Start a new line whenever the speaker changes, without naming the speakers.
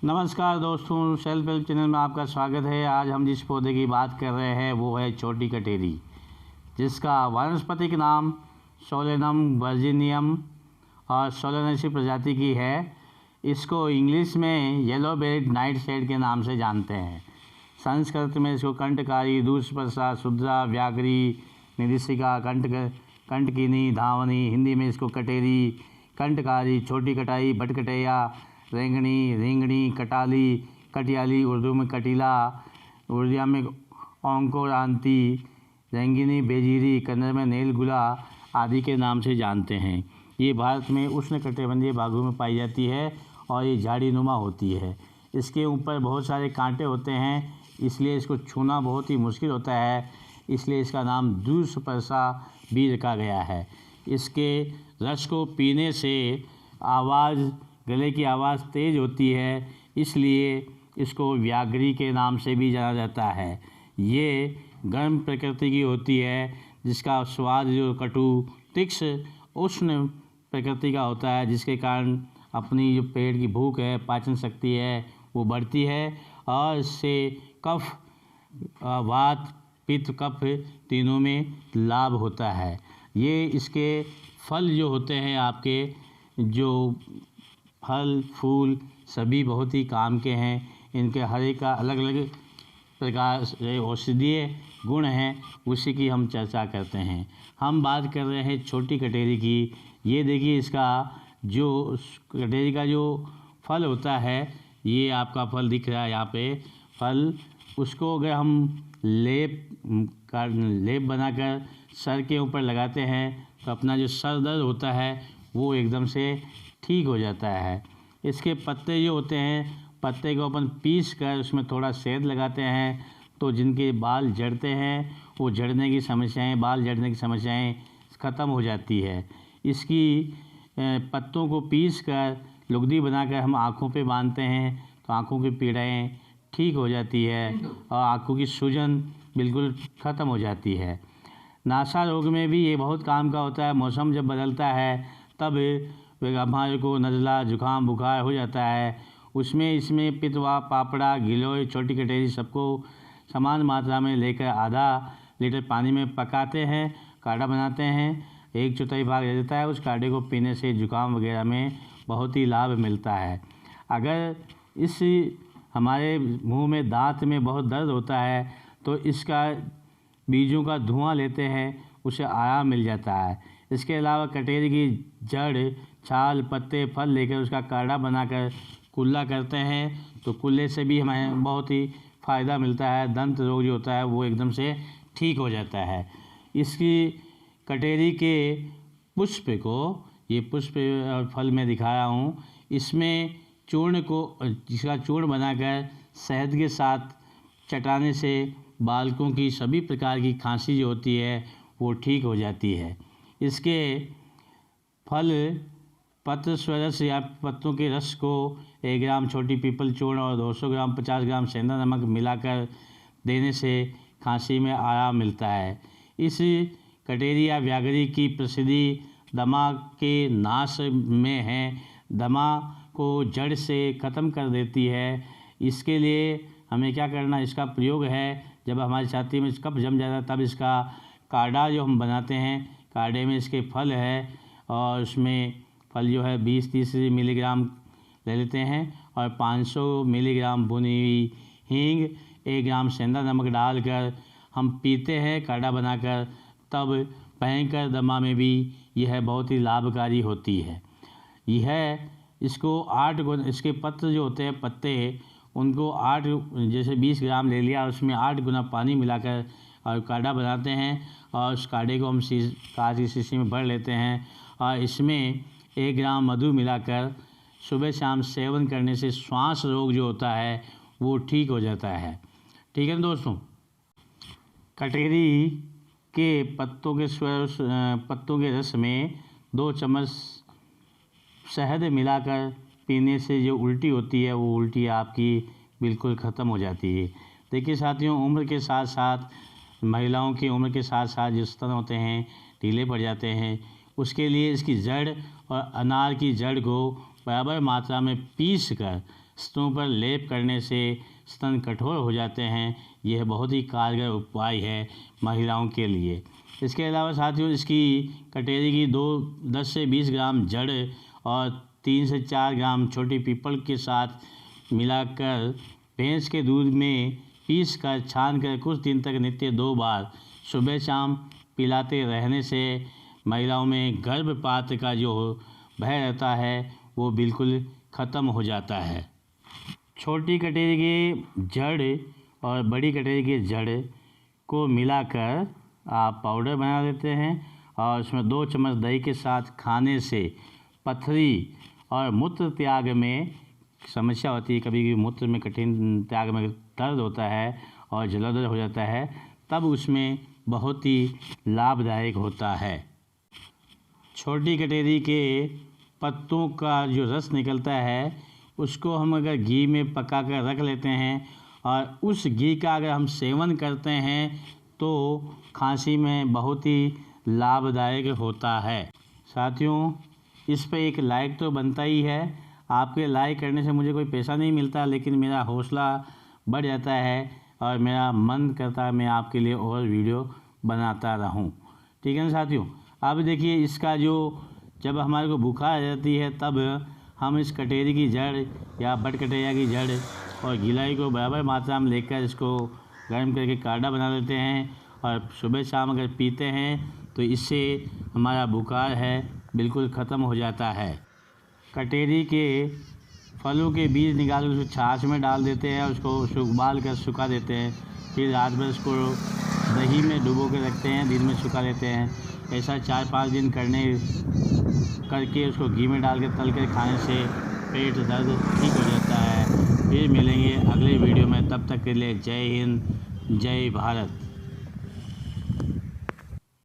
नमस्कार दोस्तों, self help channel में आपका स्वागत है। आज हम जिस पौधे की बात कर रहे हैं वो है छोटी कटेरी, जिसका वानस्पतिक नाम सोलेनम वर्जिनियम और सोलेनेसी प्रजाति की है। इसको इंग्लिश में येलो बेल्ट नाइट शेड के नाम से जानते हैं। संस्कृत में इसको कंटकारी, दूषपर्शा, शुद्रा, व्याघ्री, निदिशिका, कंटकिनी, धावनी। हिंदी में इसको कटेरी, कंटकारी, छोटी कटाई, भटकटैया, रेंगनी, रेंगनी, कटाली, कटियाली, उर्दू में कटीला, उड़िया में औंकोरांती, रेंगिनी, बेजीरी, कन्नड़ में नेलगुला आदि के नाम से जानते हैं। ये भारत में उष्णकटिबंधीय भागों में पाई जाती है और ये झाड़ीनुमा होती है। इसके ऊपर बहुत सारे कांटे होते हैं, इसलिए इसको छूना बहुत ही मुश्किल होता है, इसलिए इसका नाम दूषपर्शा भी रखा गया है। इसके रस को पीने से गले की आवाज़ तेज़ होती है, इसलिए इसको व्याघ्री के नाम से भी जाना जाता है। ये गर्म प्रकृति की होती है, जिसका स्वाद जो कटु, तीक्ष्ण, उष्ण प्रकृति का होता है, जिसके कारण अपनी जो पेट की भूख है, पाचन शक्ति है, वो बढ़ती है और इससे कफ, वात, पित्त, कफ तीनों में लाभ होता है। ये इसके फल जो होते हैं, आपके जो फल फूल सभी बहुत ही काम के हैं। इनके हर एक का अलग अलग प्रकार से औषधीय गुण हैं, उसी की हम चर्चा करते हैं। हम बात कर रहे हैं छोटी कटेरी की। ये देखिए, इसका जो कटेरी का जो फल होता है, ये आपका फल दिख रहा है यहाँ पे फल। उसको अगर हम लेप बनाकर सर के ऊपर लगाते हैं तो अपना जो सर दर्द होता है वो एकदम से ठीक हो जाता है। इसके पत्ते जो होते हैं, पत्ते को अपन पीस कर उसमें थोड़ा शहद लगाते हैं तो जिनके बाल झड़ते हैं वो झड़ने की समस्याएं, बाल झड़ने की समस्याएं ख़त्म हो जाती है। इसकी पत्तों को पीस कर लुगदी बनाकर हम आँखों पे बांधते हैं तो आँखों की पीड़ाएँ ठीक हो जाती है और आँखों की सूजन बिल्कुल ख़त्म हो जाती है। नासा रोग में भी ये बहुत काम का होता है। मौसम जब बदलता है तब हमारे को नज़ला, जुकाम, बुखार हो जाता है, उसमें इसमें पितवा, पापड़ा, गिलोय, छोटी कटेरी सबको समान मात्रा में लेकर आधा लीटर पानी में पकाते हैं, काढ़ा बनाते हैं। 1/4 भाग रह जाता है। उस काढ़े को पीने से जुकाम वगैरह में बहुत ही लाभ मिलता है। अगर इस हमारे मुंह में, दांत में बहुत दर्द होता है तो इसका बीजों का धुआं लेते हैं, उसे आराम मिल जाता है। इसके अलावा कटेरी की जड़, छाल, पत्ते, फल लेकर उसका काढ़ा बनाकर कुल्ला करते हैं तो कुल्ले से भी हमें बहुत ही फ़ायदा मिलता है। दंत रोग जो होता है वो एकदम से ठीक हो जाता है। इसकी कटेरी के पुष्प को, ये पुष्प और फल मैं दिखा रहा हूँ, इसमें चूर्ण को, जिसका चूर्ण बनाकर शहद के साथ चटाने से बालकों की सभी प्रकार की खांसी जो होती है वो ठीक हो जाती है। इसके फल, पत्र स्वरस या पत्तों के रस को 1 ग्राम छोटी पीपल चूर्ण और 200 ग्राम 50 ग्राम सेंधा नमक मिलाकर देने से खांसी में आराम मिलता है। इस कटेरी या व्याघ्री की प्रसिद्धि दमा के नाश में है। दमा को जड़ से ख़त्म कर देती है। इसके लिए हमें क्या करना, इसका प्रयोग है जब हमारी छाती में कफ जम जाता है तब इसका काढ़ा जो हम बनाते हैं, काढ़े में इसके फल है और उसमें फल जो है 20-30 मिलीग्राम ले लेते हैं और 500 मिलीग्राम भुनी हुई हींग, 1 ग्राम सेंधा नमक डालकर हम पीते हैं काढ़ा बनाकर, तब भयंकर दमा में भी यह बहुत ही लाभकारी होती है। यह इसको 8 गुना, इसके पत्र जो होते हैं, पत्ते, उनको 8, जैसे 20 ग्राम ले लिया, उसमें 8 गुना पानी मिलाकर और काढ़ा बनाते हैं और उस काढ़े को हम कांच की शीशी में भर लेते हैं और इसमें 1 ग्राम मधु मिलाकर सुबह शाम सेवन करने से श्वास रोग जो होता है वो ठीक हो जाता है। ठीक है दोस्तों, कटेरी के पत्तों के रस में 2 चम्मच शहद मिलाकर पीने से जो उल्टी होती है वो उल्टी आपकी बिल्कुल ख़त्म हो जाती है। देखिए साथियों, उम्र के साथ साथ, महिलाओं की उम्र के साथ साथ जो स्तन होते हैं ढीले पड़ जाते हैं, उसके लिए इसकी जड़ और अनार की जड़ को बराबर मात्रा में पीस कर स्तनों पर लेप करने से स्तन कठोर हो जाते हैं। यह बहुत ही कारगर उपाय है महिलाओं के लिए। इसके अलावा साथियों, इसकी कटेरी की 10 से 20 ग्राम जड़ और 3 से 4 ग्राम छोटी पीपल के साथ मिलाकर भैंस के दूध में पीस कर छान कर कुछ दिन तक नित्य 2 बार सुबह शाम पिलाते रहने से महिलाओं में गर्भपात का जो भय रहता है वो बिल्कुल ख़त्म हो जाता है। छोटी कटेरी की जड़ और बड़ी कटेरी की जड़ को मिलाकर आप पाउडर बना लेते हैं और उसमें 2 चम्मच दही के साथ खाने से पथरी और मूत्र त्याग में समस्या होती है, कभी कभी मूत्र में कठिन त्याग में दर्द होता है और जलाधर हो जाता है, तब उसमें बहुत ही लाभदायक होता है। छोटी कटेरी के पत्तों का जो रस निकलता है उसको हम अगर घी में पका कर रख लेते हैं और उस घी का अगर हम सेवन करते हैं तो खांसी में बहुत ही लाभदायक होता है। साथियों, इस पे एक लाइक तो बनता ही है। आपके लाइक करने से मुझे कोई पैसा नहीं मिलता, लेकिन मेरा हौसला बढ़ जाता है और मेरा मन करता है मैं आपके लिए और वीडियो बनाता रहूं। ठीक है ना साथियों। अब देखिए, इसका जो जब हमारे को बुखार आ जाती है तब हम इस कटेरी की जड़ या बटकटेरिया की जड़ और गिलाई को बराबर मात्रा में लेकर इसको गर्म करके काढ़ा बना लेते हैं और सुबह शाम अगर पीते हैं तो इससे हमारा बुखार है बिल्कुल ख़त्म हो जाता है। कटेरी के फलों के बीज निकाल कर उसको छाछ में डाल देते हैं, उसको उबाल कर सुखा देते हैं, फिर रात भर उसको दही में डुबो के रखते हैं, दिन में सुखा लेते हैं। ऐसा 4-5 दिन करके उसको घी में डाल के तल कर खाने से पेट दर्द ठीक हो जाता है। फिर मिलेंगे अगले वीडियो में, तब तक के लिए जय हिंद, जय भारत।